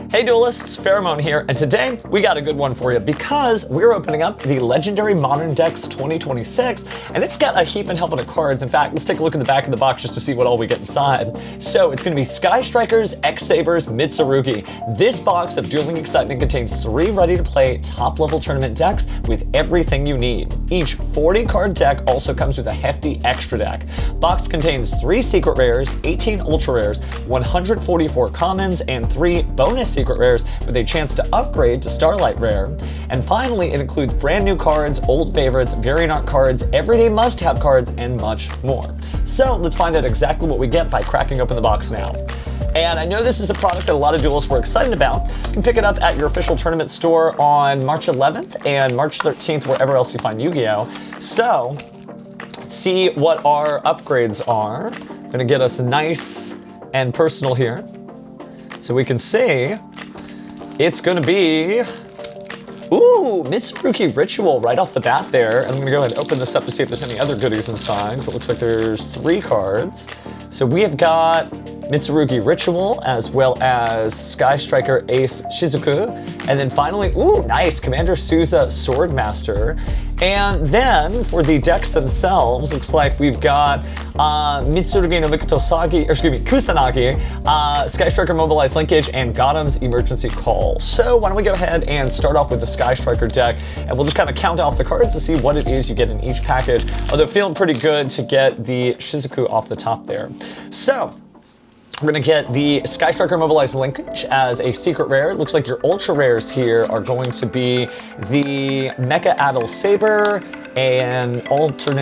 Hey duelists, Pheromone here, and today we got a good one for you because we're opening up the Legendary Modern Decks 2026, and it's got a heap and helping of cards. In fact, let's take a look at the back of the box just to see what all we get inside. So it's going to be Sky Strikers, X-Sabers, Mitsurugi. This box of dueling excitement contains 3 ready-to-play top-level tournament decks with everything you need. Each 40-card deck also comes with a hefty extra deck. Box contains 3 secret rares, 18 ultra rares, 144 commons, and 3 bonus secret rares with a chance to upgrade to Starlight Rare. And finally, it includes brand new cards, old favorites, variant art cards, everyday must-have cards, and much more. So let's find out exactly what we get by cracking open the box now. And I know this is a product that a lot of duelists were excited about. You can pick it up at your official tournament store on March 11th and March 13th, wherever else you find Yu-Gi-Oh! So let's see what our upgrades are. Gonna get us nice and personal here. So we can see it's gonna be, ooh, Mitsurugi Ritual right off the bat there. I'm gonna go ahead and open this up to see if there's any other goodies inside. So it looks like there's 3 cards. So we have got Mitsurugi Ritual, as well as Sky Striker Ace Shizuku. And then finally, ooh, nice, Commander Souza Swordmaster. And then for the decks themselves, looks like we've got Mitsurugi no Mikitosagi, or excuse me, Kusanagi, Sky Striker Mobilized Linkage, and Gotham's Emergency Call. So why don't we go ahead and start off with the Sky Striker deck, and we'll just kind of count off the cards to see what it is you get in each package. Although feeling pretty good to get the Shizuku off the top there. So we're gonna get the Sky Striker Mobilized Linkage as a secret rare. It looks like your ultra rares here are going to be the Mecha Adel Saber, an ultra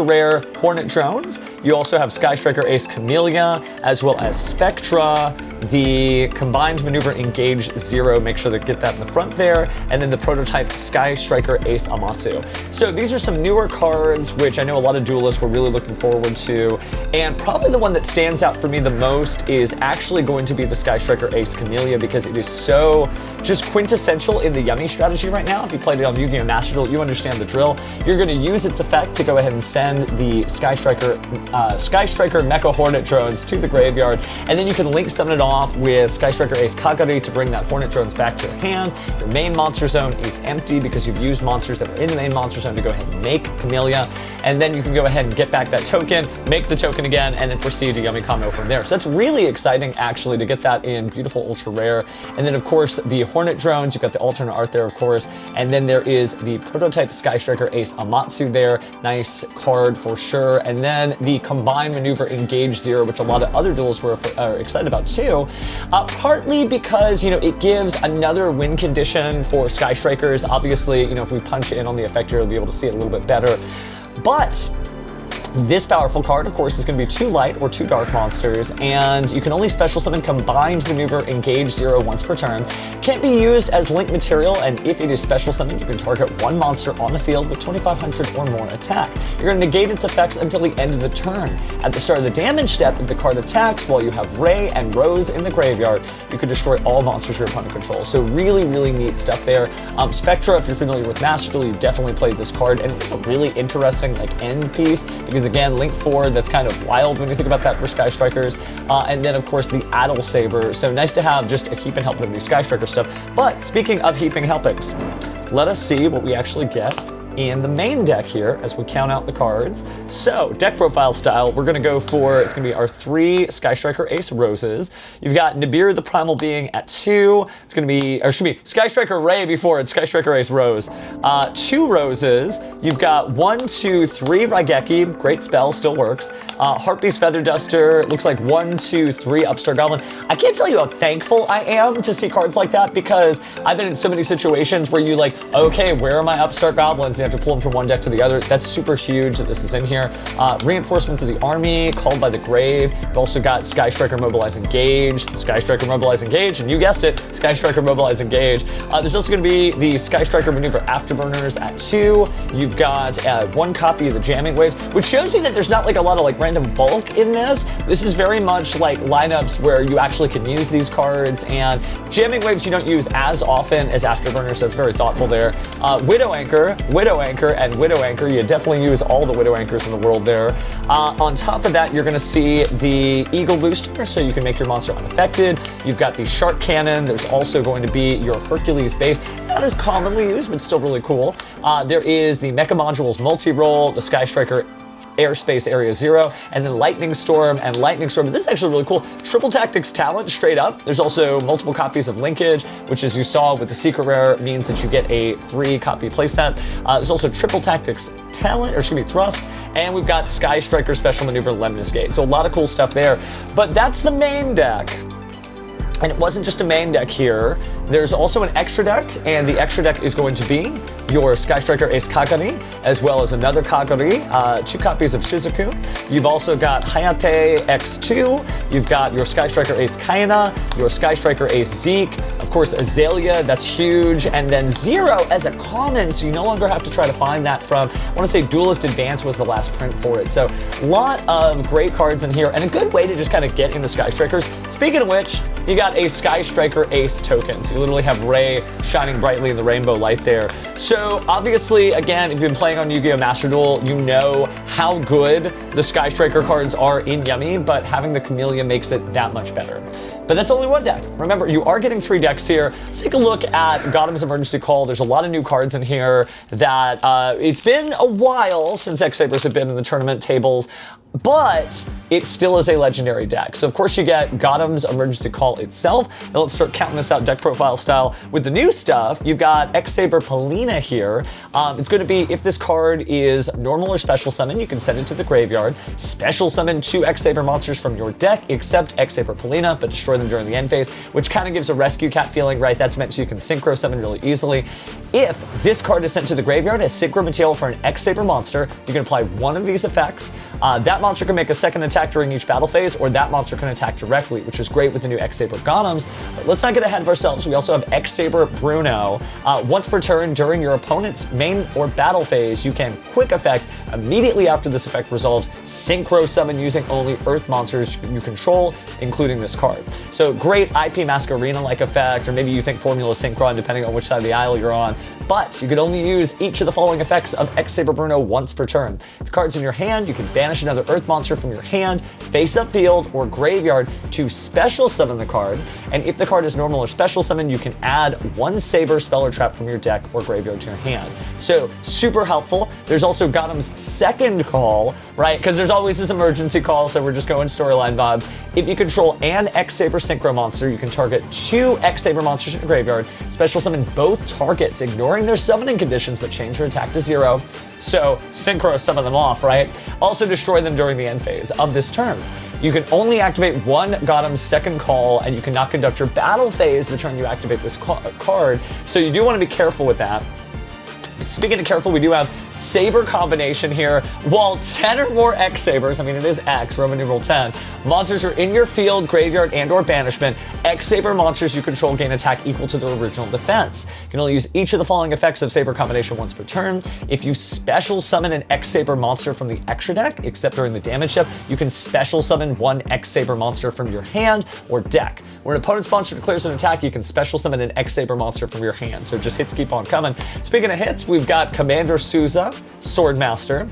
rare Hornet Drones. You also have Sky Striker Ace Camellia, as well as Spectra, the Combined Maneuver Engage 0, make sure to get that in the front there, and then the prototype Sky Striker Ace Amatsu. So these are some newer cards, which I know a lot of duelists were really looking forward to, and probably the one that stands out for me the most is actually going to be the Sky Striker Ace Camellia, because it is so just quintessential in the Yummy strategy right now. If you played it on Yu-Gi-Oh! Master Duel, you understand the drill. You're going to use its effect to go ahead and send the Sky Striker Mecha Hornet Drones to the graveyard, and then you can link summon it off with Sky Striker Ace Kagari to bring that Hornet Drones back to your hand. Your main monster zone is empty because you've used monsters that are in the main monster zone to go ahead and make Camellia, and then you can go ahead and get back that token, make the token again, and then proceed to Yummy combo from there. So that's really exciting actually to get that in beautiful ultra rare. And then of course the Hornet Drones, you've got the alternate art there of course, and then there is the prototype Sky Striker Ace Amatsu there, nice card for sure. And then the Combined Maneuver Engage 0, which a lot of other duels are excited about too, partly because, you know, it gives another win condition for Sky Strikers. Obviously, you know, if we punch in on the effect here, you'll be able to see it a little bit better. But this powerful card, of course, is going to be 2 light or 2 dark monsters, and you can only special summon Combined Maneuver Engage 0 once per turn. Can't be used as link material, and if it is special summoned, you can target 1 monster on the field with 2,500 or more attack. You're going to negate its effects until the end of the turn. At the start of the damage step, if the card attacks while you have Ray and Rose in the graveyard, you can destroy all monsters your opponent controls. So really, really neat stuff there. Spectra, if you're familiar with Master Duel, you definitely played this card, and it's a really interesting like end piece, because again, link forward, that's kind of wild when you think about that for Sky Strikers. And then of course the Adel Saber. So nice to have just a heap and helping of new Sky Striker stuff. But speaking of heaping helpings, let us see what we actually get in the main deck here as we count out the cards. So deck profile style, we're gonna go for, it's gonna be our 3 Sky Striker Ace Roses. You've got Nibiru the Primal Being at 2. It's gonna be, or excuse me, Sky Striker Ray before it's Sky Striker Ace Rose. 2 Roses. You've got 1, 2, 3 Raigeki, great spell, still works. Heartbeast Feather Duster, looks like 1, 2, 3 Upstart Goblin. I can't tell you how thankful I am to see cards like that, because I've been in so many situations where you like, okay, where are my Upstart Goblins? You have to pull them from one deck to the other. That's super huge that this is in here. Reinforcements of the army, Called by the Grave. You've also got Sky Striker Mobilize Engage, Sky Striker Mobilize Engage, and you guessed it, Sky Striker Mobilize Engage. There's also going to be the Sky Striker Maneuver Afterburners at 2. You've got 1 copy of the Jamming Waves, which shows you that there's not like a lot of like random bulk in this. This is very much like lineups where you actually can use these cards, and Jamming Waves you don't use as often as Afterburners, so it's very thoughtful there. Widow Widow Anchor and Widow Anchor. You definitely use all the Widow Anchors in the world there. On top of that, you're going to see the Eagle Booster, so you can make your monster unaffected. You've got the Shark Cannon. There's also going to be your Hercules base. Not as commonly used, but still really cool. There is the Mecha Modules Multi-Roll, the Sky Striker Airspace Area 0, and then Lightning Storm and Lightning Storm. This is actually really cool. Triple Tactics Talent straight up. There's also multiple copies of Linkage, which, as you saw with the Secret Rare, means that you get a 3-copy playset. There's also Triple Tactics Talent, or excuse me, Thrust, and we've got Sky Striker Special Maneuver Lemnis Gate. So a lot of cool stuff there. But that's the main deck. And it wasn't just a main deck here. There's also an extra deck, and the extra deck is going to be your Sky Striker Ace Kagari, as well as another Kagari, 2 copies of Shizuku. You've also got Hayate X2, you've got your Sky Striker Ace Kaina, your Sky Striker Ace Zeke, of course Azalea, that's huge, and then Zero as a common, so you no longer have to try to find that from, I want to say Duelist Advance was the last print for it. So a lot of great cards in here, and a good way to just kind of get into Sky Strikers. Speaking of which, you got a Sky Striker Ace token. So you literally have Ray shining brightly in the rainbow light there. So obviously, again, if you've been playing on Yu-Gi-Oh! Master Duel, you know how good the Sky Striker cards are in Yummy, but having the Camellia makes it that much better. But that's only one deck. Remember, you are getting 3 decks here. Let's take a look at Gotham's Emergency Call. There's a lot of new cards in here that it's been a while since X-Sabers have been in the tournament tables, but it still is a legendary deck. So of course you get Gotham's Emergency Call itself. Now let's start counting this out deck profile style. With the new stuff, you've got X-Saber Polina here. It's going to be, if this card is normal or special summon, you can send it to the graveyard. Special summon 2 X-Saber monsters from your deck, except X-Saber Polina, but destroy them during the end phase, which kind of gives a rescue cat feeling, right? That's meant so you can synchro summon really easily. If this card is sent to the graveyard as synchro material for an X-Saber monster, you can apply one of these effects. That monster can make a second attack during each battle phase, or that monster can attack directly, which is great with the new X-Saber Golems. But let's not get ahead of ourselves. We also have X-Saber Bruno. Once per turn during your opponent's main or battle phase, you can quick effect immediately after this effect resolves, synchro summon using only Earth monsters you control, including this card. So great IP Masquerena-like effect, or maybe you think Formula Synchron, depending on which side of the aisle you're on. But you can only use each of the following effects of X-Saber Bruno once per turn. If the card's in your hand, you can banish another Earth monster from your hand, face up field, or graveyard to special summon the card. And if the card is normal or special summon, you can add 1 Saber spell or trap from your deck or graveyard to your hand. So super helpful. There's also Gotham's second call, right? Because there's always this emergency call, so we're just going storyline vibes. If you control an X-Saber Synchro monster, you can target 2 X-Saber monsters in your graveyard, special summon both targets, ignoring their summoning conditions, but change your attack to 0. So synchro summon them off, right? Also destroy them during the end phase of this turn. You can only activate 1 Gotham's second call, and you cannot conduct your battle phase the turn you activate this card. So you do want to be careful with that. Speaking of careful, we do have Saber combination here. While 10 or more X-Sabers, I mean it is X, Roman numeral 10, monsters are in your field, graveyard, and or banishment, X-Saber monsters you control gain attack equal to their original defense. You can only use each of the following effects of Saber combination once per turn. If you special summon an X-Saber monster from the extra deck, except during the damage step, you can special summon 1 X-Saber monster from your hand or deck. When an opponent's monster declares an attack, you can special summon an X-Saber monster from your hand. So just hits keep on coming. Speaking of hits, we've got Commander Souza, Swordmaster.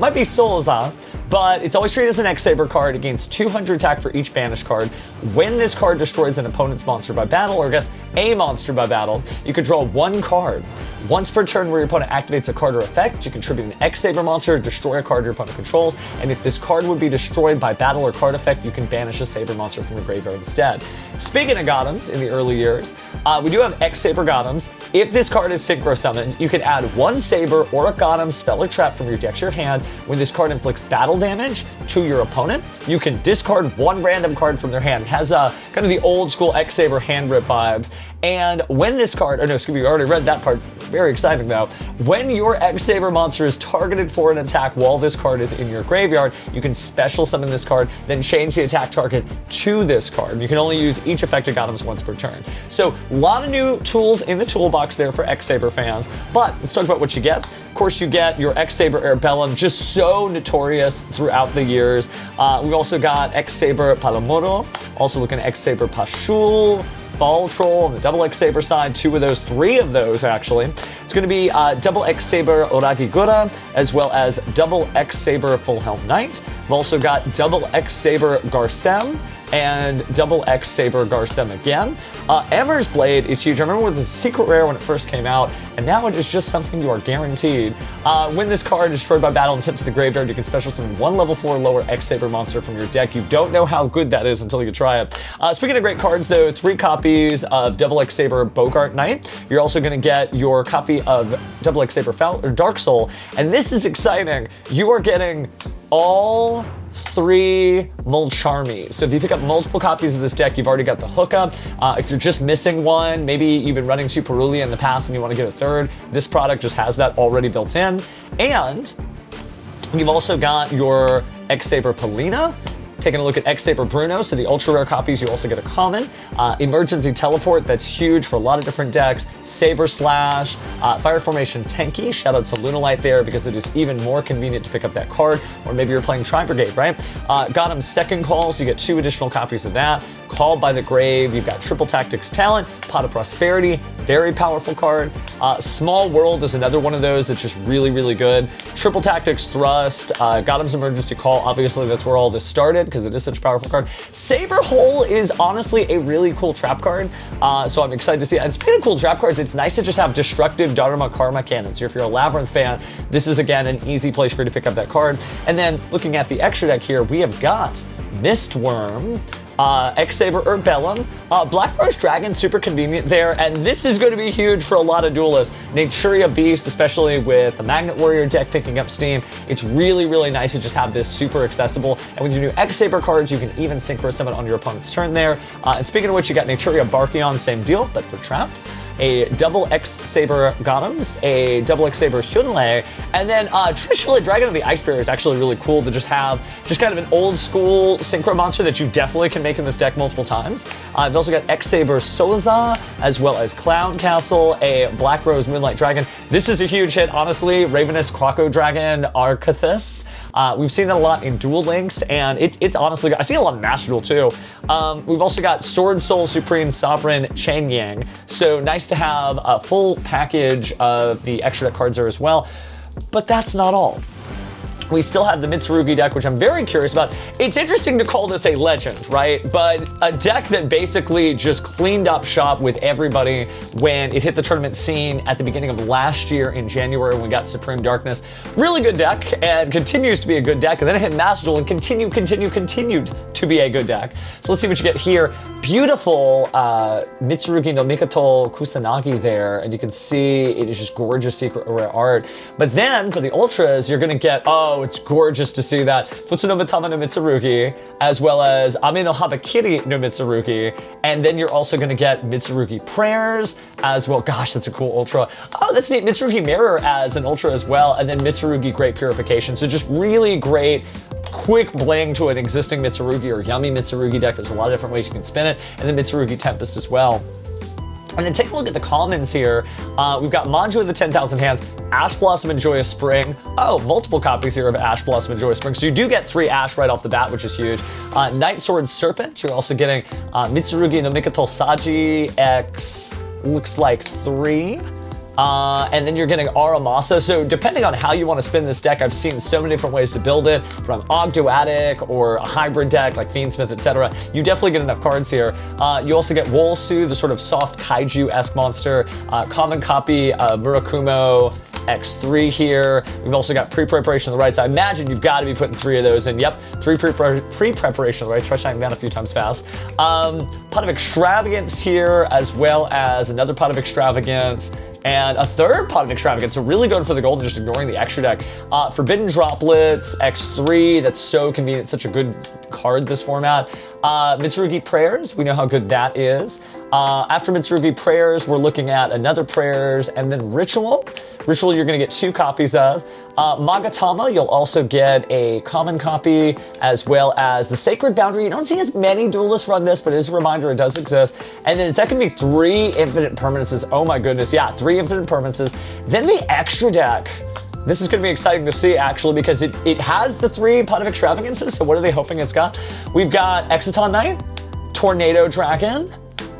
Might be Souza, but it's always treated as an X-Saber card. It gains 200 attack for each banished card. When this card destroys an opponent's monster by battle, or I guess a monster by battle, you can draw 1 card. Once per turn where your opponent activates a card or effect, you contribute an X-Saber monster, destroy a card your opponent controls, and if this card would be destroyed by battle or card effect, you can banish a Saber monster from your graveyard instead. Speaking of Gothams in the early years, we do have X-Saber Gothams. If this card is synchro summoned, you can add 1 Saber or a Gotham spell or trap from your deck to your hand. When this card inflicts battle damage to your opponent, you can discard 1 random card from their hand. It has kind of the old school X-Saber hand grip vibes. And when this card, oh no, excuse me, you already read that part. Very exciting though. When your X-Saber monster is targeted for an attack while this card is in your graveyard, you can special summon this card, then change the attack target to this card. You can only use each effective Gothams once per turn. So a lot of new tools in the toolbox there for X-Saber fans, but let's talk about what you get. Of course, you get your X-Saber Arbellum, just so notorious throughout the years. We've also got X-Saber Palomoro, also looking at X-Saber Pashul, Fall Troll on the double X-Saber side, 2 of those, 3 of those actually. It's going to be double X-Saber Oragigura, as well as double X-Saber Full Helm Knight. We've also got double X-Saber Garsem and double X-Saber Garsem again. Emmer's Blade is huge. I remember with the secret rare when it first came out, and now it is just something you are guaranteed. When this card is destroyed by battle and sent to the graveyard, you can special summon 1 level 4 lower X-Saber monster from your deck. You don't know how good that is until you try it. Speaking of great cards though, 3 copies of double X-Saber Bogart Knight. You're also going to get your copy of double X-Saber Dark Soul, and this is exciting. You are getting all 3 Mulcharmies. So if you pick up multiple copies of this deck, you've already got the hookup. If you're just missing one, maybe you've been running Super Ruli in the past and you want to get a 3rd, this product just has that already built in. And you've also got your X-Saber Polina. Taking a look at X-Saber Bruno, so the ultra rare copies, you also get a common. Emergency Teleport, that's huge for a lot of different decks. Saber Slash, Fire Formation Tenki, shout out to Lunalight there because it is even more convenient to pick up that card, or maybe you're playing Tri-Brigade, right? Got him Second Call, so you get 2 additional copies of that. Called by the Grave, you've got Triple Tactics Talent, Pot of Prosperity, very powerful card. Small World is another one of those that's just really, really good. Triple Tactics Thrust, Gotham's Emergency Call, obviously that's where all this started because it is such a powerful card. Saber Hole is honestly a really cool trap card, so I'm excited to see it. And speaking of cool trap cards, it's nice to just have destructive Dharma Karma cannons. So if you're a Labyrinth fan, this is again an easy place for you to pick up that card. And then looking at the extra deck here, we have got Mistworm, X-Saber Urbellum, Black Rose Dragon, super convenient there, and this is going to be huge for a lot of duelists. Naturia Beast, especially with the Magnet Warrior deck picking up steam, it's really, really nice to just have this super accessible, and with your new X-Saber cards, you can even Synchro Summon on your opponent's turn there. And speaking of which, you got Naturia Barkion, same deal, but for traps. A double X-Saber Gotams, a double X-Saber Hyunlei, and then Trishula Dragon of the Ice Barrier is actually really cool to just have just kind of an old school synchro monster that you definitely can make in this deck multiple times. I've also got X-Saber Soza, as well as Clown Castle, a Black Rose Moonlight Dragon. This is a huge hit, honestly. Ravenous Croco Dragon, Arcathus. We've seen that a lot in Duel Links, and it's honestly, I see a lot of Master Duel too. We've also got Sword Soul Supreme Sovereign Chen Yang. So nice to have a full package of the extra deck cards there as well. But that's not all. We still have the Mitsurugi deck, which I'm very curious about. It's interesting to call this a legend, right? But a deck that basically just cleaned up shop with everybody when it hit the tournament scene at the beginning of last year in January when we got Supreme Darkness. Really good deck, and continues to be a good deck. And then it hit Master Duel and continued to be a good deck. So let's see what you get here. Beautiful Mitsurugi no Mikoto Kusanagi there, and you can see it is just gorgeous secret rare art. But then for the Ultras, you're gonna get, oh, it's gorgeous to see that Futsu no Mitama no Mitsurugi, as well as Ame no Habakiri no Mitsurugi, and then you're also gonna get Mitsurugi Prayers as well. Gosh, that's a cool Ultra. Oh, that's neat. Mitsurugi Mirror as an Ultra as well, and then Mitsurugi Great Purification. So just really great quick bling to an existing Mitsurugi or yummy Mitsurugi deck. There's a lot of different ways you can spin it, and then Mitsurugi Tempest as well. And then take a look at the commons here. We've got Manju of the 10,000 Hands, Ash Blossom and Joyous Spring. Oh, multiple copies here of Ash Blossom and Joyous Spring. So you do get 3 Ash right off the bat, which is huge. Night Sword Serpent. You're also getting Mitsurugi no Mikoto Saji X, looks like 3. And then you're getting Aramasa. So depending on how you want to spin this deck, I've seen so many different ways to build it, from Ogdoadic or a hybrid deck like Fiendsmith, etc. You definitely get enough cards here. You also get Wolsu, the sort of soft kaiju-esque monster, common copy of Murakumo X3 here. We've also got pre-preparation on the right side. I imagine you've got to be putting 3 of those in. Yep, 3 pre-preparation on the right. Try saying that a few times fast. Pot of Extravagance here, as well as another Pot of Extravagance, and a 3rd Pot of Extravagance. So really going for the gold and just ignoring the extra deck. Forbidden Droplets, X3, that's so convenient, such a good card this format. Mitsurugi Prayers, we know how good that is. After Mitsurugi Prayers, we're looking at another Prayers, and then Ritual. Ritual you're gonna get 2 copies of. Magatama, you'll also get a common copy, as well as the Sacred Boundary. You don't see as many duelists run this, but it is a reminder it does exist. And then that can be 3 infinite permanences. Oh my goodness, yeah, 3 infinite permanences. Then the extra deck. This is going to be exciting to see, actually, because it has the 3 Pot of Extravagances, so what are they hoping it's got? We've got Exciton Knight, Tornado Dragon,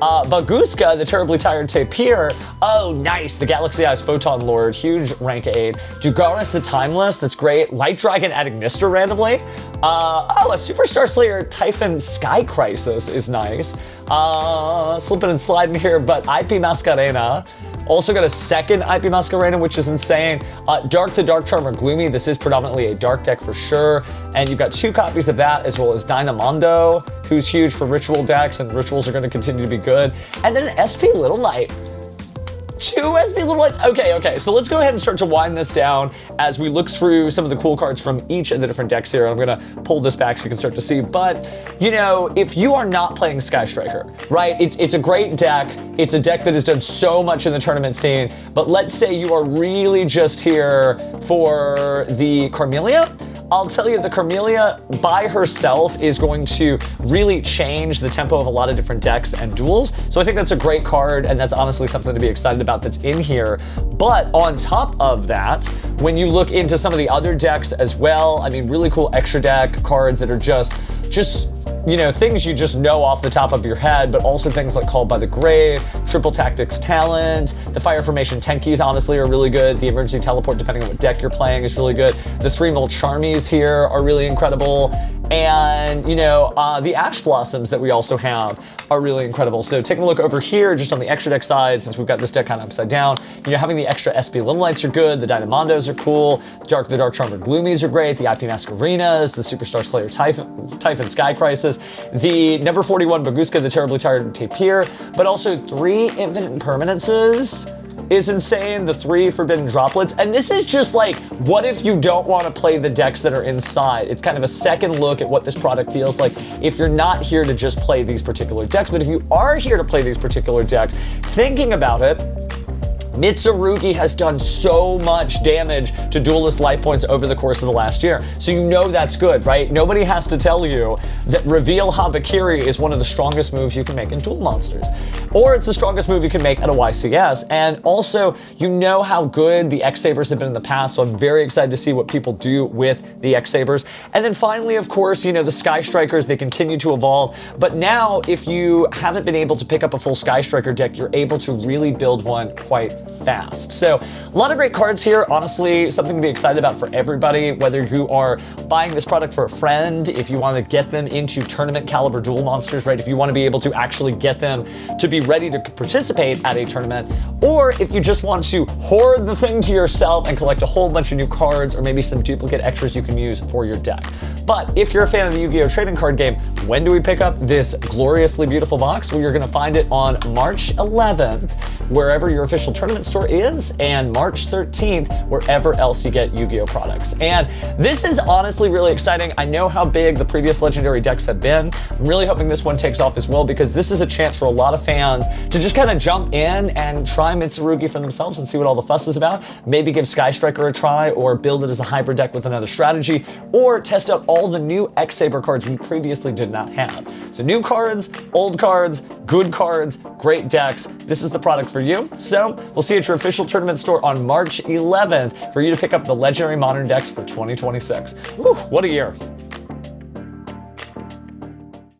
Baguska, the terribly tired Tapir. Oh, nice. The Galaxy Eyes Photon Lord, huge rank 8. Dugaris the Timeless, that's great. Light Dragon Adagnister randomly. A Superstar Slayer Typhon Sky Crisis is nice. Slipping and sliding here, but IP Masquerena. Also got a second IP Masquerena, which is insane. Dark the Dark Charmer Gloomy. This is predominantly a dark deck for sure. And you've got 2 copies of that, as well as Dynamondo, who's huge for ritual decks, and rituals are going to continue to be good. And then an SP Little Knight. 2 SP Little Knights. Okay, so let's go ahead and start to wind this down as we look through some of the cool cards from each of the different decks here. I'm gonna pull this back so you can start to see, but you know, if you are not playing Sky Striker, right, it's a great deck. It's a deck that has done so much in the tournament scene, but let's say you are really just here for the Carmelia. I'll tell you, the Carmelia by herself is going to really change the tempo of a lot of different decks and duels. So I think that's a great card, and that's honestly something to be excited about that's in here. But on top of that, when you look into some of the other decks as well, I mean, really cool extra deck cards that are just you know, things you just know off the top of your head, but also things like Called by the Grave, Triple Tactics Talent, the Fire Formation Tenkis honestly are really good. The Emergency Teleport, depending on what deck you're playing, is really good. The 3-mil Charmies here are really incredible. And, you know, the Ash Blossoms that we also have are really incredible. So taking a look over here, just on the extra deck side, since we've got this deck kind of upside down, you know, having the extra SP Little Lights are good, the Dynamondos are cool, the Dark Charmer Gloomies are great, the IP Masquerenas, the Superstar Slayer Typhon Sky Crisis, the number 41 Baguska, the Terribly Tired Tapir, but also 3 Infinite Impermanences is insane, the 3 Forbidden Droplets, and this is just like, what if you don't want to play the decks that are inside? It's kind of a second look at what this product feels like if you're not here to just play these particular decks, but if you are here to play these particular decks, thinking about it, Mitsurugi has done so much damage to Duelist life points over the course of the last year. So you know that's good, right? Nobody has to tell you that Reveal Habakiri is one of the strongest moves you can make in Duel Monsters. Or it's the strongest move you can make at a YCS. And also, you know how good the X-Sabers have been in the past, so I'm very excited to see what people do with the X-Sabers. And then finally, of course, you know, the Sky Strikers, they continue to evolve. But now, if you haven't been able to pick up a full Sky Striker deck, you're able to really build one quite fast. So a lot of great cards here, honestly, something to be excited about for everybody, whether you are buying this product for a friend, if you want to get them into tournament caliber Duel Monsters, right? If you want to be able to actually get them to be ready to participate at a tournament, or if you just want to hoard the thing to yourself and collect a whole bunch of new cards or maybe some duplicate extras you can use for your deck. But if you're a fan of the Yu-Gi-Oh! Trading card game, when do we pick up this gloriously beautiful box? Well, you're going to find it on March 11th, wherever your official tournament store is, and March 13th, wherever else you get Yu-Gi-Oh! Products. And this is honestly really exciting. I know how big the previous legendary decks have been. I'm really hoping this one takes off as well, because this is a chance for a lot of fans to just kind of jump in and try Mitsurugi for themselves and see what all the fuss is about. Maybe give Sky Striker a try, or build it as a hybrid deck with another strategy, or test out all the new X-Saber cards we previously did not have. So new cards, old cards, good cards, great decks. This is the product for you. So we'll see you at your official tournament store on March 11th for you to pick up the legendary modern decks for 2026. Whew, what a year.